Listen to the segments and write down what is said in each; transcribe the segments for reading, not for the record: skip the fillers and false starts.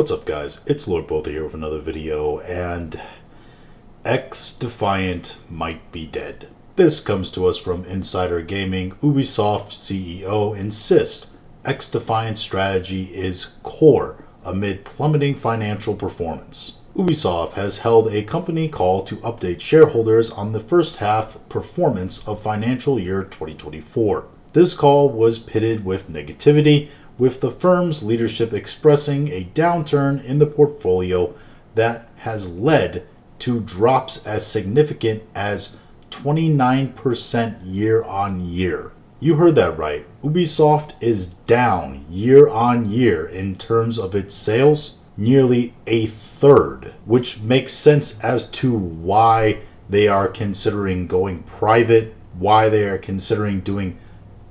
What's up, guys? It's Lord Both here with another video, and XDefiant might be dead. This comes to us from Insider Gaming. Ubisoft CEO insists XDefiant strategy is core amid plummeting financial performance. Ubisoft has held a company call to update shareholders on the first half performance of financial year 2024. This call was pitted with negativity, with the firm's leadership expressing a downturn in the portfolio that has led to drops as significant as 29% year on year. You heard that right. Ubisoft is down year on year in terms of its sales, nearly a third, which makes sense as to why they are considering going private, why they are considering doing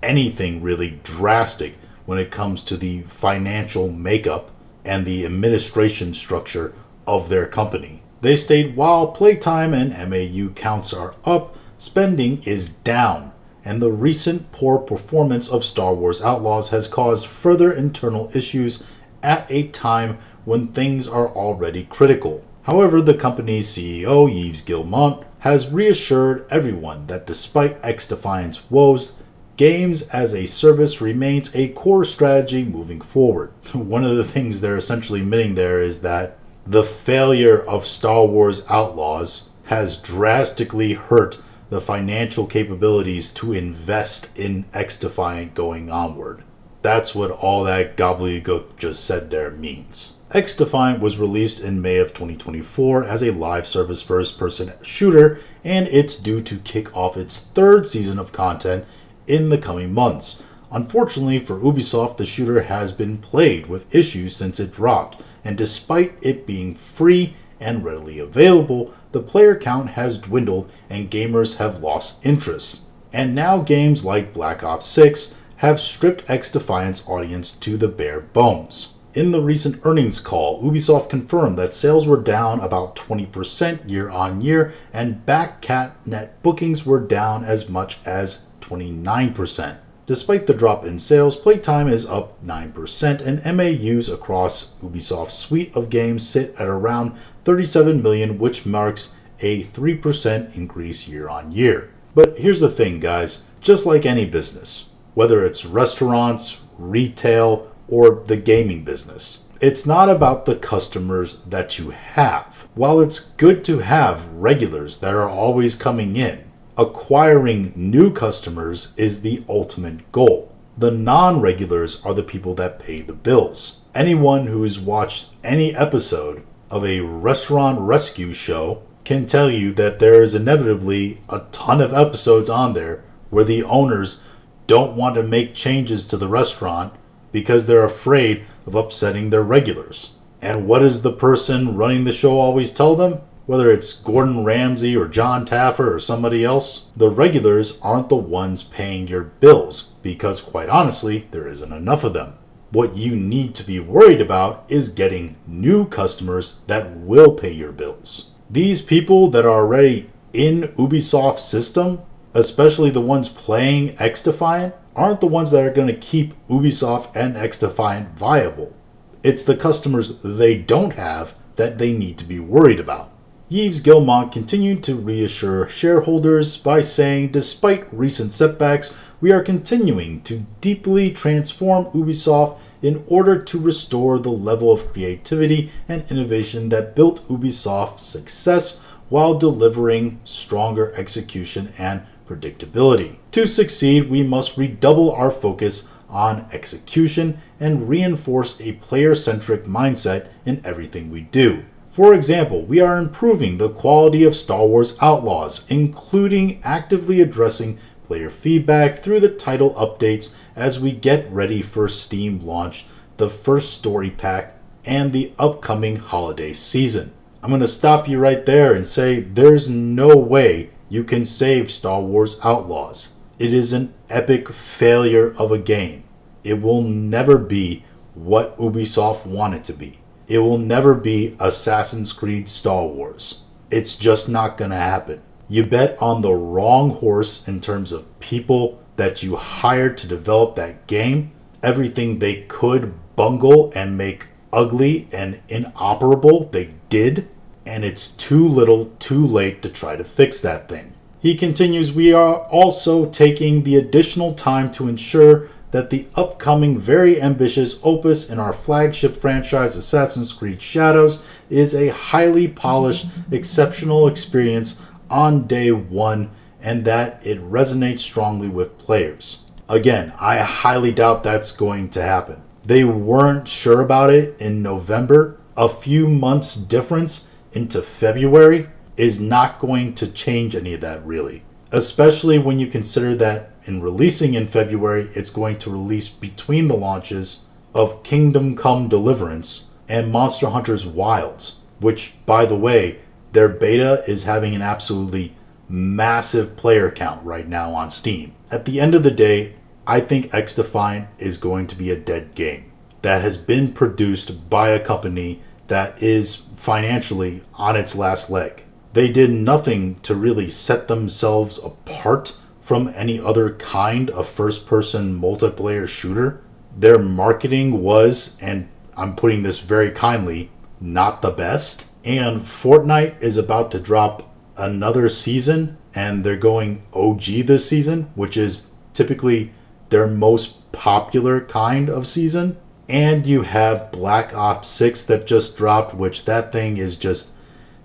anything really drastic when it comes to the financial makeup and the administration structure of their company. They state while playtime and MAU counts are up, spending is down, and the recent poor performance of Star Wars Outlaws has caused further internal issues at a time when things are already critical. However, the company's CEO, Yves Guillemot, has reassured everyone that despite XDefiant's woes, games as a service remains a core strategy moving forward. One of the things they're essentially admitting there is that the failure of Star Wars Outlaws has drastically hurt the financial capabilities to invest in XDefiant going onward. That's what all that gobbledygook just said there means. XDefiant was released in May of 2024 as a live service first-person shooter, and it's due to kick off its third season of content in the coming months. Unfortunately for Ubisoft, the shooter has been plagued with issues since it dropped, and despite it being free and readily available, the player count has dwindled and gamers have lost interest. And now games like Black Ops 6 have stripped XDefiant's audience to the bare bones. In the recent earnings call, Ubisoft confirmed that sales were down about 20% year on year, and back-cat net bookings were down as much as 29%. Despite the drop in sales, playtime is up 9%, and MAUs across Ubisoft's suite of games sit at around 37 million, which marks a 3% increase year on year. But here's the thing, guys. Just like any business, whether it's restaurants, retail, or the gaming business, it's not about the customers that you have. While it's good to have regulars that are always coming in, acquiring new customers is the ultimate goal. The non-regulars are the people that pay the bills. Anyone who's watched any episode of a restaurant rescue show can tell you that there is inevitably a ton of episodes on there where the owners don't want to make changes to the restaurant because they're afraid of upsetting their regulars. And what does the person running the show always tell them? Whether it's Gordon Ramsay or John Taffer or somebody else, the regulars aren't the ones paying your bills because, quite honestly, there isn't enough of them. What you need to be worried about is getting new customers that will pay your bills. These people that are already in Ubisoft's system, especially the ones playing XDefiant, aren't the ones that are going to keep Ubisoft and XDefiant viable. It's the customers they don't have that they need to be worried about. Yves Guillemot continued to reassure shareholders by saying, despite recent setbacks, we are continuing to deeply transform Ubisoft in order to restore the level of creativity and innovation that built Ubisoft's success while delivering stronger execution and predictability. To succeed, we must redouble our focus on execution and reinforce a player-centric mindset in everything we do. For example, we are improving the quality of Star Wars Outlaws, including actively addressing player feedback through the title updates as we get ready for Steam launch, the first story pack, and the upcoming holiday season. I'm going to stop you right there and say there's no way you can save Star Wars Outlaws. It is an epic failure of a game. It will never be what Ubisoft wanted to be. It will never be Assassin's Creed Star Wars. It's just not going to happen. You bet on the wrong horse in terms of people that you hired to develop that game. Everything they could bungle and make ugly and inoperable, they did, and it's too little too late to try to fix that thing. He continues, we are also taking the additional time to ensure that the upcoming very ambitious opus in our flagship franchise Assassin's Creed Shadows is a highly polished, exceptional experience on day one, and that it resonates strongly with players. Again, I highly doubt that's going to happen. They weren't sure about it in November. A few months difference into February is not going to change any of that, really. Especially when you consider that in releasing in February, it's going to release between the launches of Kingdom Come Deliverance and Monster Hunter's Wilds, which, by the way, their beta is having an absolutely massive player count right now on Steam. At the end of the day, I think XDefiant is going to be a dead game that has been produced by a company that is financially on its last leg. They did nothing to really set themselves apart from any other kind of first-person multiplayer shooter. Their marketing was, and I'm putting this very kindly, not the best. And Fortnite is about to drop another season, and they're going OG this season, which is typically their most popular kind of season. And you have Black Ops 6 that just dropped, which that thing is just,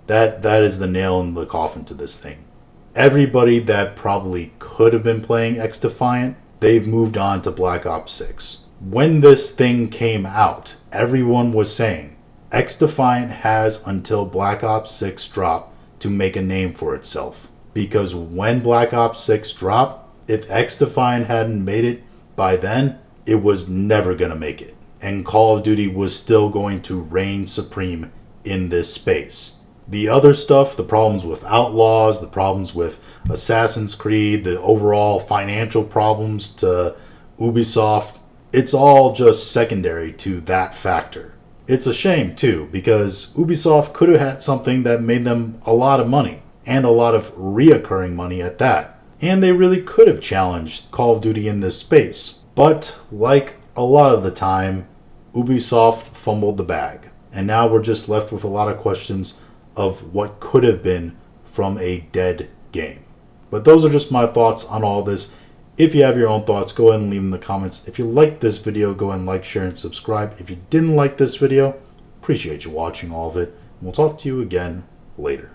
that is the nail in the coffin to this thing. Everybody that probably could have been playing XDefiant, they've moved on to Black Ops 6. When this thing came out, everyone was saying XDefiant has until Black Ops 6 drop to make a name for itself. Because when Black Ops 6 dropped, if XDefiant hadn't made it by then, it was never going to make it. And Call of Duty was still going to reign supreme in this space. The other stuff, the problems with Outlaws, the problems with Assassin's Creed, the overall financial problems to Ubisoft, it's all just secondary to that factor. It's a shame too, because Ubisoft could have had something that made them a lot of money, and a lot of reoccurring money at that. And they really could have challenged Call of Duty in this space. But like a lot of the time, Ubisoft fumbled the bag. And now we're just left with a lot of questions of what could have been from a dead game. But those are just my thoughts on all this. If you have your own thoughts, go ahead and leave them in the comments. If you liked this video, go ahead and like, share, and subscribe. If you didn't like this video, appreciate you watching all of it. And we'll talk to you again later.